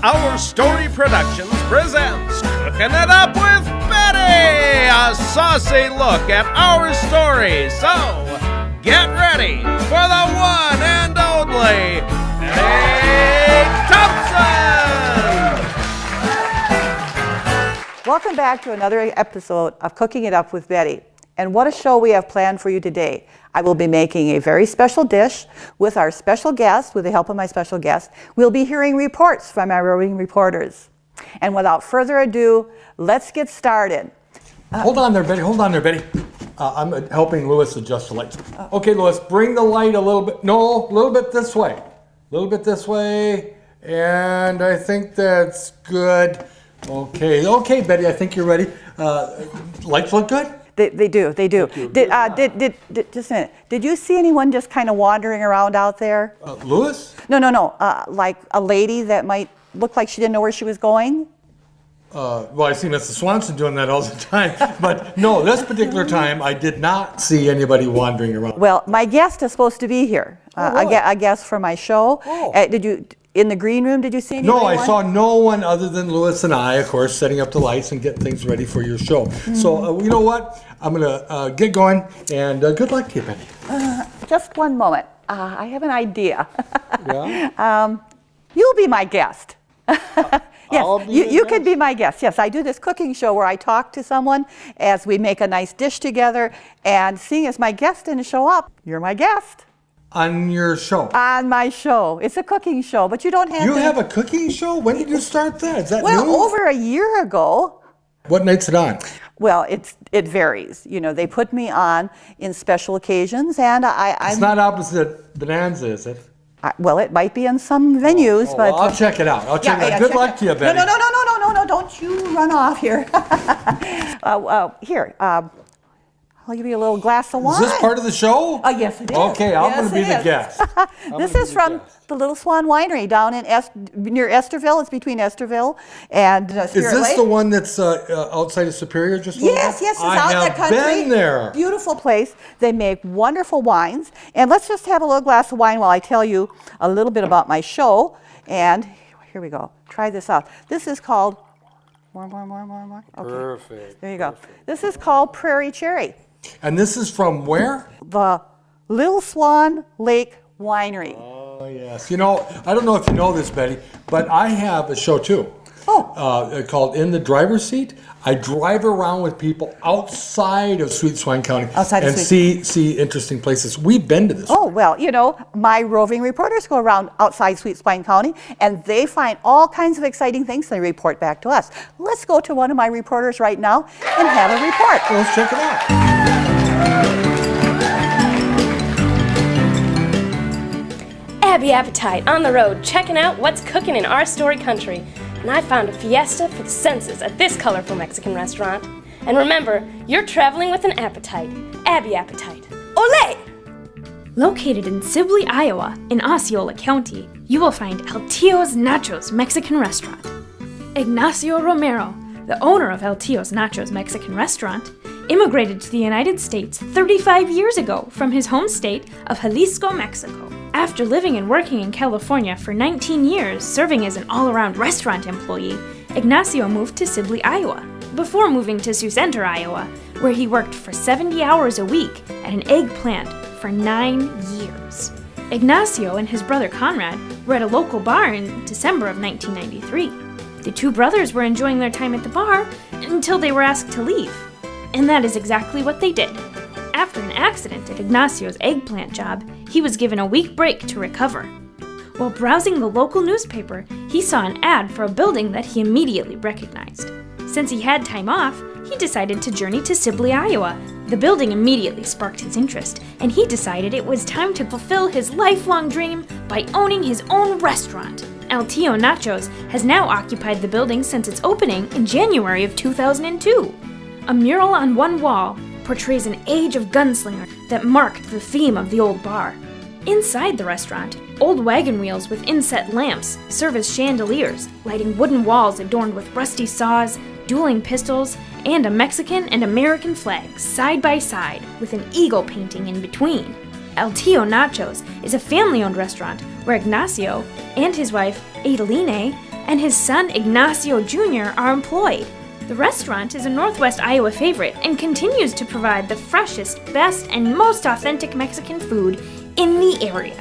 Our Story Productions presents Cookin' It Up with Betty, a saucy look at our story. So, get ready for the one and only Betty Thompson! Welcome back to another episode of Cooking It Up with Betty. And what a show we have planned for you today. I will be making a very special dish with our special guest, with the help of my special guest. We'll be hearing reports from our roving reporters. And without further ado, let's get started. Hold on there, Betty. I'm helping Lewis adjust the lights. Okay, Lewis, bring the light a little bit. No, a little bit this way. A little bit this way. And I think that's good. Okay, Betty, I think you're ready. Lights look good? They do. Just a minute. Did you see anyone just kind of wandering around out there? Lewis? No. Like a lady that might look like she didn't know where she was going? Well, I see Mrs. Swanson doing that all the time. But no, this particular time, I did not see anybody wandering around. Well, my guest is supposed to be here. Really? A guest for my show. Oh. Did you, in the green room, did you see anybody? No, I saw no one other than Lewis and I, of course, setting up the lights and getting things ready for your show. Mm-hmm. So, you know what? I'm going to get going, and good luck to you, Betty. Just one moment. I have an idea. Yeah? You'll be my guest. Yes, you could guest? be my guest. Yes, I do this cooking show where I talk to someone as we make a nice dish together, and seeing as my guest didn't show up, you're my guest. On your show? On my show. It's a cooking show, but you don't have You to... have a cooking show? When did you start that? Is that Well, new? over a year ago. What night's it on? Well, it varies. You know, they put me on in special occasions, and It's not opposite Bonanza, is it? Well, it might be in some venues, but... Well, I'll check it out. Good luck to you, Betty. No, don't you run off here. Here, I'll give you a little glass of wine. Is this part of the show? Yes, it is. Okay, I'm going to be the guest. This is from the Little Swan Winery down in near Esterville. It's between Esterville and Spirit Is this Lake. the one that's outside of Superior just a little Yes, bit? it's out in the country. I have been there. Beautiful place. They make wonderful wines. And let's just have a little glass of wine while I tell you a little bit about my show. And here we go. Try this out. This is called... More. Okay. Perfect. There you go. This is called Prairie Cherry. And this is from where? The Little Swan Lake Winery. Oh, yes. You know, I don't know if you know this, Betty, but I have a show, too. Called In the Driver's Seat. I drive around with people outside of Sweet Swine County and see interesting places. We've been to this. Oh, well, you know, my roving reporters go around outside Sweet Swine County, and they find all kinds of exciting things, and they report back to us. Let's go to one of my reporters right now and have a report. Well, let's check it out. Abby Appetite on the road, checking out what's cooking in our story country. And I found a fiesta for the senses at this colorful Mexican restaurant. And remember, you're traveling with an appetite. Abby Appetite. Olé! Located in Sibley, Iowa, in Osceola County, you will find El Tío's Nachos Mexican Restaurant. Ignacio Romero, the owner of El Tío's Nachos Mexican Restaurant, immigrated to the United States 35 years ago from his home state of Jalisco, Mexico. After living and working in California for 19 years, serving as an all-around restaurant employee, Ignacio moved to Sibley, Iowa, before moving to Sioux Center, Iowa, where he worked for 70 hours a week at an egg plant for 9 years. Ignacio and his brother Conrad were at a local bar in December of 1993. The two brothers were enjoying their time at the bar until they were asked to leave. And that is exactly what they did. After an accident at Ignacio's eggplant job, he was given a week break to recover. While browsing the local newspaper, he saw an ad for a building that he immediately recognized. Since he had time off, he decided to journey to Sibley, Iowa. The building immediately sparked his interest, and he decided it was time to fulfill his lifelong dream by owning his own restaurant. El Tío Nachos has now occupied the building since its opening in January of 2002. A mural on one wall portrays an age of gunslinger that marked the theme of the old bar. Inside the restaurant, old wagon wheels with inset lamps serve as chandeliers, lighting wooden walls adorned with rusty saws, dueling pistols, and a Mexican and American flag side by side with an eagle painting in between. El Tío Nachos is a family-owned restaurant where Ignacio and his wife, Adeline, and his son Ignacio Jr. are employed. The restaurant is a Northwest Iowa favorite and continues to provide the freshest, best, and most authentic Mexican food in the area.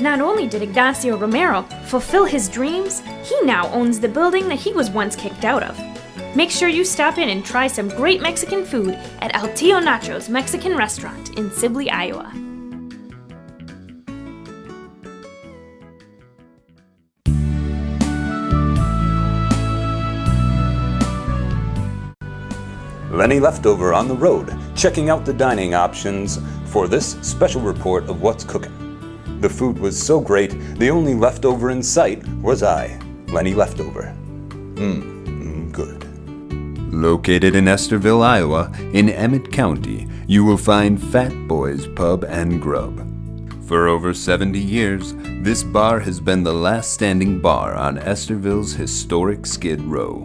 Not only did Ignacio Romero fulfill his dreams, he now owns the building that he was once kicked out of. Make sure you stop in and try some great Mexican food at El Tío Nacho's Mexican Restaurant in Sibley, Iowa. Lenny Leftover on the road, checking out the dining options for this special report of what's cooking. The food was so great, the only leftover in sight was I, Lenny Leftover. Good. Located in Estherville, Iowa, in Emmett County, you will find Fat Boys Pub and Grub. For over 70 years, this bar has been the last standing bar on Estherville's historic Skid Row.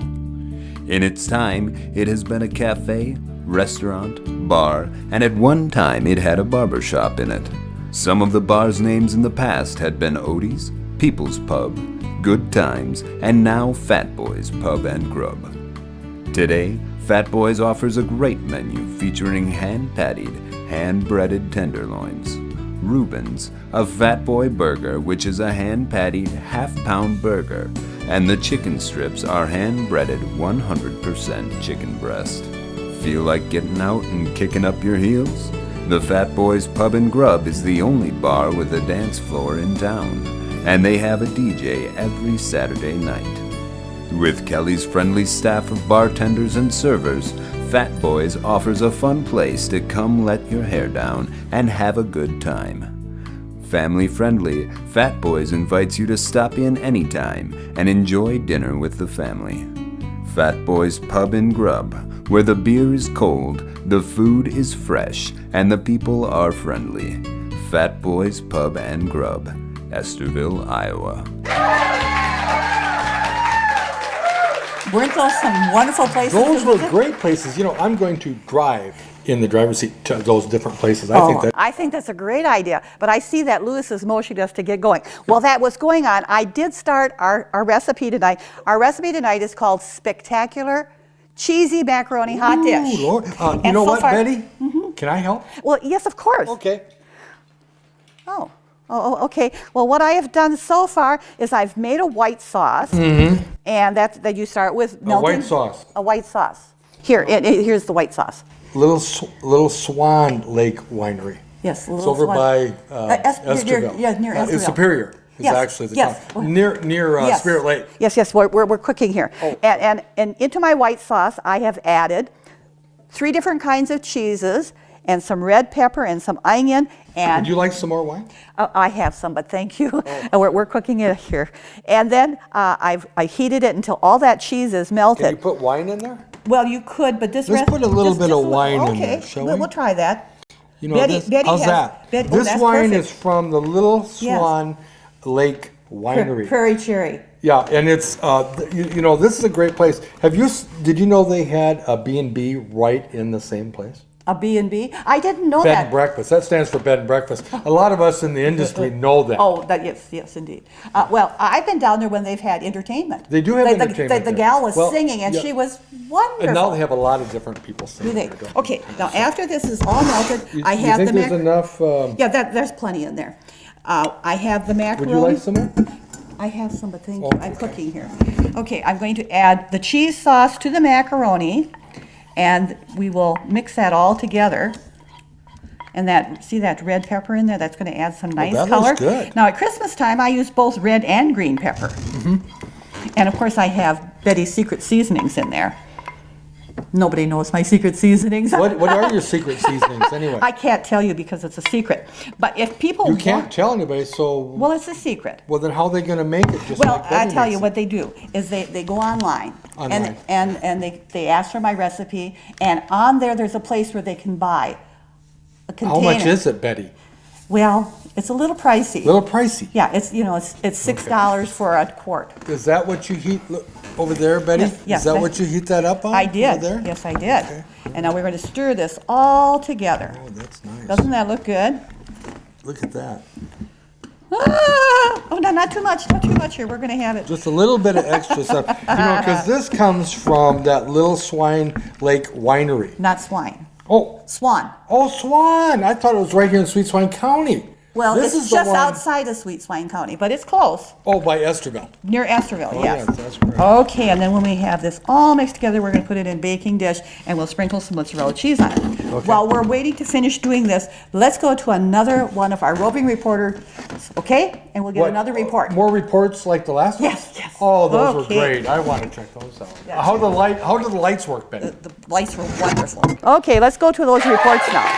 In its time, it has been a cafe, restaurant, bar, and at one time it had a barber shop in it. Some of the bar's names in the past had been Odie's, People's Pub, Good Times, and now Fat Boys Pub and Grub. Today, Fat Boys offers a great menu featuring hand-pattied, hand-breaded tenderloins, Reuben's, a Fat Boy burger, which is a hand-pattied half-pound burger, and the chicken strips are hand-breaded 100% chicken breast. Feel like getting out and kicking up your heels? The Fat Boys Pub and Grub is the only bar with a dance floor in town, and they have a DJ every Saturday night. With Kelly's friendly staff of bartenders and servers, Fat Boys offers a fun place to come let your hair down and have a good time. Family friendly, Fat Boys invites you to stop in anytime and enjoy dinner with the family. Fat Boys Pub and Grub, where the beer is cold, the food is fresh, and the people are friendly. Fat Boys Pub and Grub, Estherville, Iowa. Weren't those some wonderful places? Those were great places. You know, I'm going to drive in the driver's seat to those different places. I think that's a great idea, but I see that Lewis is motioning us to get going. While that was going on, I did start our recipe tonight. Our recipe tonight is called Spectacular Cheesy Macaroni Hot Dish. Lord. You And know so what, far- Betty? Can I help? Well, yes, of course. Okay. Oh, okay. Well, what I have done so far is I've made a white sauce, and that you start with melting. white sauce. A white sauce. Here's the white sauce. Little Swan Lake Winery. Yes, It's over by Estherville. near Estherville. It's Superior. Is Yes, actually the yes. town. Near Yes. Spirit Lake. Yes, we're cooking here. Oh. And into my white sauce, I have added 3 different kinds of cheeses and some red pepper and some onion. And Would you like some more wine? I have some, but thank you. And we're cooking it here. And then I heated it until all that cheese is melted. Can you put wine in there? Well, you could, but this Let's put a little bit of wine in okay. there, shall we? We'll try that. You know, Betty how's has- that? Betty- This that's wine perfect. is from the Little Swan Lake Winery. Prairie Cherry. Yeah, and it's you know, this is a great place. Did you know they had a B&B right in the same place? A B&B? I didn't know Bed that. and breakfast. That stands for bed and breakfast. A lot of us in the industry know that. Oh, yes, indeed. Well, I've been down there when they've had entertainment. They do have The entertainment there. gal was Well, singing, and yeah. she was wonderful. And now they have a lot of different people Do singing. they? there, don't Okay, now after this is all melted, I You have think the there's enough? Yeah, there's plenty in there. I have the Would macaroni. you like some more? I have some, but thank you. Oh, I'm okay. cooking here. Okay, I'm going to add the cheese sauce to the macaroni, and we will mix that all together. And see that red pepper in there? That's going to add some nice that color. looks good. Now at Christmas time, I use both red and green pepper. And of course, I have Betty's secret seasonings in there. Nobody knows my secret seasonings. What are your secret seasonings anyway? I can't tell you because it's a secret. But if people You can't tell anybody, so well, it's a secret. well then how are they going to make it? Just Well, like Betty I tell makes you it? what they do is they go online. Online. And they ask for my recipe, and on there's a place where they can buy a container. How much is it, Betty? Well, it's a little pricey. Little pricey. Yeah, it's $6 for a quart. Is that what you heat over there, Betty? Yes, Is that what you heat that up on? I did. Over there? Yes, I did. Okay. And now we're going to stir this all together. Oh, that's nice. Doesn't that look good? Look at that. Oh, no, not too much, not too much here. We're going to have it. Just a little bit of extra stuff. Because this comes from that Little Swine Lake Winery. Not swine. Oh, Swan. oh, Swan. I thought it was right here in Sweet Swine County. Well, This it's is the just one- outside of Sweet Swine County, but it's close. Oh, by Esterville. Near Esterville, Oh, yes. yes, that's correct. Okay, and then when we have this all mixed together, we're gonna put it in a baking dish and we'll sprinkle some mozzarella cheese on it. Okay. While we're waiting to finish doing this, let's go to another one of our roving reporters, okay? And we'll get What, another report. More reports like the last one? Yes, yes. Oh, those Okay. were great. I want to check those out. Yes. How do the lights work, Betty? The lights were wonderful. Okay, let's go to those reports now.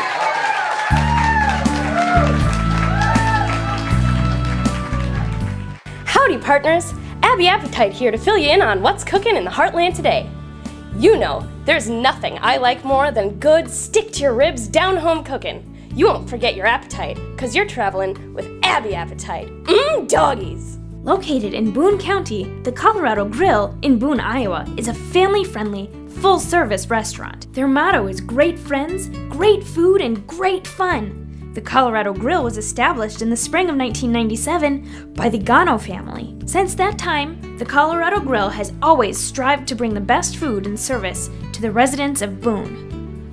Howdy, partners! Abby Appetite here to fill you in on what's cooking in the heartland today. You know, there's nothing I like more than good, stick-to-your-ribs, down-home cooking. You won't forget your appetite, because you're traveling with Abby Appetite. Doggies! Located in Boone County, the Colorado Grill in Boone, Iowa is a family-friendly, full-service restaurant. Their motto is great friends, great food, and great fun. The Colorado Grill was established in the spring of 1997 by the Gano family. Since that time, the Colorado Grill has always strived to bring the best food and service to the residents of Boone.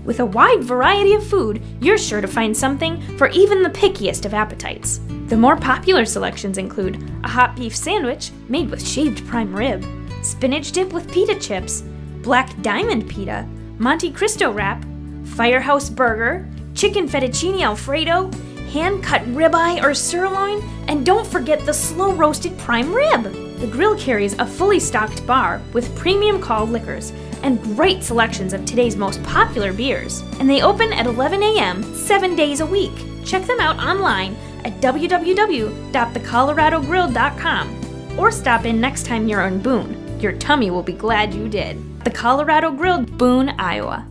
With a wide variety of food, you're sure to find something for even the pickiest of appetites. The more popular selections include a hot beef sandwich made with shaved prime rib, spinach dip with pita chips, black diamond pita, Monte Cristo wrap, firehouse burger, chicken fettuccine alfredo, hand-cut ribeye or sirloin, and don't forget the slow-roasted prime rib. The grill carries a fully stocked bar with premium called liquors and great selections of today's most popular beers. And they open at 11 a.m. 7 days a week. Check them out online at www.thecoloradogrill.com or stop in next time you're in Boone. Your tummy will be glad you did. The Colorado Grill, Boone, Iowa.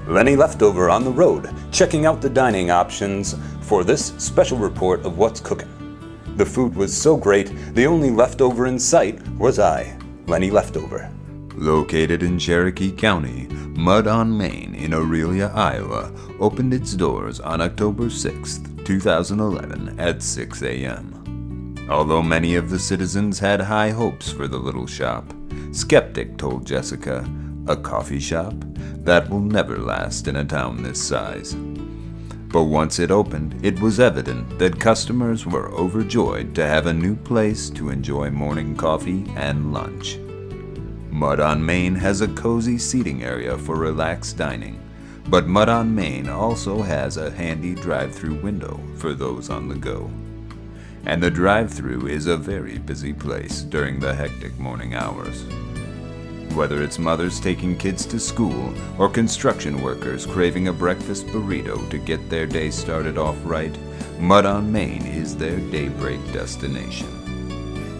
Lenny Leftover on the road, checking out the dining options for this special report of what's cooking. The food was so great, the only leftover in sight was I, Lenny Leftover. Located in Cherokee County, Mud on Main in Aurelia, Iowa, opened its doors on October 6th, 2011 at 6 a.m. Although many of the citizens had high hopes for the little shop, Skeptic told Jessica, a coffee shop? That will never last in a town this size. But once it opened, it was evident that customers were overjoyed to have a new place to enjoy morning coffee and lunch. Mud on Main has a cozy seating area for relaxed dining, but Mud on Main also has a handy drive-through window for those on the go. And the drive-through is a very busy place during the hectic morning hours. Whether it's mothers taking kids to school or construction workers craving a breakfast burrito to get their day started off right, Mud on Main is their daybreak destination.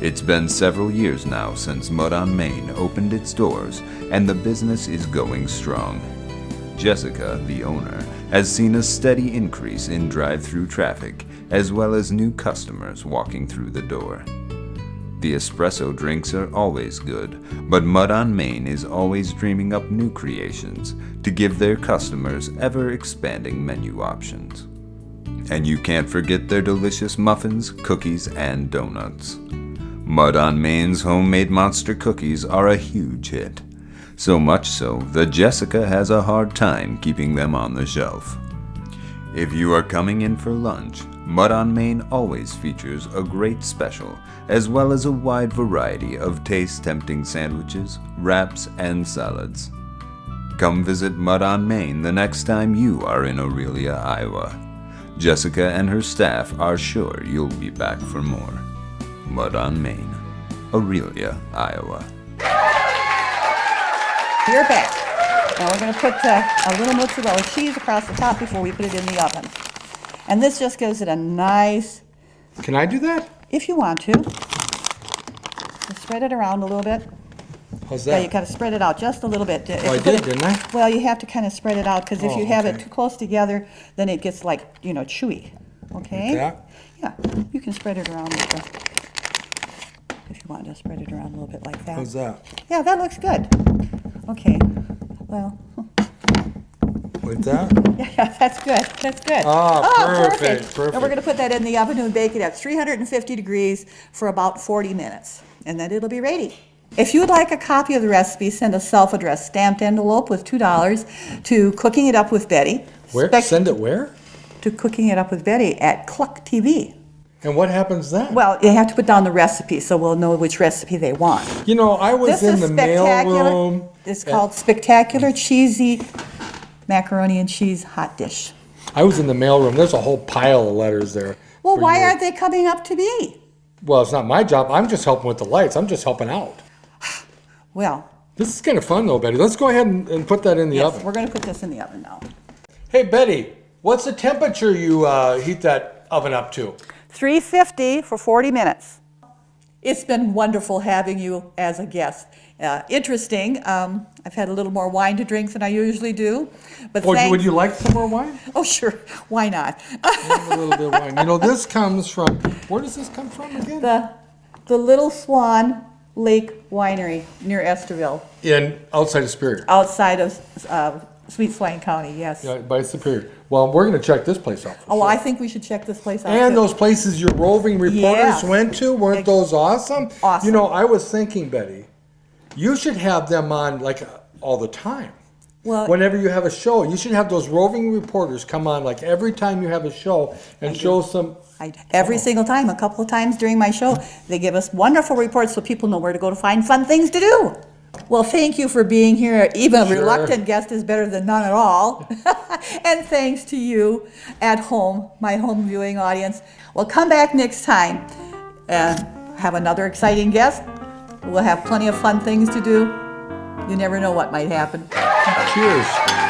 It's been several years now since Mud on Main opened its doors, and the business is going strong. Jessica, the owner, has seen a steady increase in drive-through traffic, as well as new customers walking through the door. The espresso drinks are always good, but Mud on Main is always dreaming up new creations to give their customers ever-expanding menu options. And you can't forget their delicious muffins, cookies, and donuts. Mud on Main's homemade monster cookies are a huge hit. So much so that Jessica has a hard time keeping them on the shelf. If you are coming in for lunch, Mud on Main always features a great special, as well as a wide variety of taste-tempting sandwiches, wraps, and salads. Come visit Mud on Main the next time you are in Aurelia, Iowa. Jessica and her staff are sure you'll be back for more. Mud on Main, Aurelia, Iowa. You're back. Now we're going to put a little mozzarella cheese across the top before we put it in the oven. And this just gives it a nice, Can I do that? if you want to, just spread it around a little bit. How's Yeah, that? you got to spread it out just a little bit. If Oh, I you put did, it- didn't I? Well, you have to kind of spread it out because if Oh, you have it okay. too close together, then it gets like, chewy. Okay? Like that? Yeah, you can spread it around like that. if you want to spread it around a little bit like that. How's that? Yeah, that looks good. Okay, well, Like that? yeah, that's good, that's good. Perfect. And we're gonna put that in the oven and bake it at 350 degrees for about 40 minutes, and then it'll be ready. If you would like a copy of the recipe, send a self-addressed stamped envelope with $2 to Cooking It Up with Betty. Where? Send it where? To Cooking It Up with Betty at KLUK TV. And what happens then? Well, you have to put down the recipe so we'll know which recipe they want. You know, I was in the mail room. It's called Spectacular Cheesy Macaroni and Cheese Hot Dish. I was in the mail room. There's a whole pile of letters there. Well, for why you. aren't they coming up to me? Well, it's not my job. I'm just helping with the lights. I'm just helping out. Well, This is kind of fun though, Betty. Let's go ahead and put that in the yes, oven. we're going to put this in the oven now. Hey, Betty, what's the temperature you heat that oven up to? 350 for 40 minutes. It's been wonderful having you as a guest. Interesting. I've had a little more wine to drink than I usually do. But Would you like some more wine? Oh, sure. Why not? Have a little bit of wine. You know, this comes from, where does this come from again? The Little Swan Lake Winery near Esterville, Outside of Superior. outside of Sweet Swain County, yes. Yeah, by Superior. Well, we're going to check this place out. Oh, I think we should check this place out. And too. those places your roving reporters Yes. went to, weren't those awesome? Awesome. You know, I was thinking, Betty, you should have them on like all the time. Well, Whenever you have a show, you should have those roving reporters come on like every time you have a show and show some. every single time, a couple of times during my show, they give us wonderful reports so people know where to go to find fun things to do. Well, thank you for being here. Even a Sure. reluctant guest is better than none at all. And thanks to you at home, my home viewing audience. Well, come back next time and have another exciting guest. We'll have plenty of fun things to do. You never know what might happen. Cheers.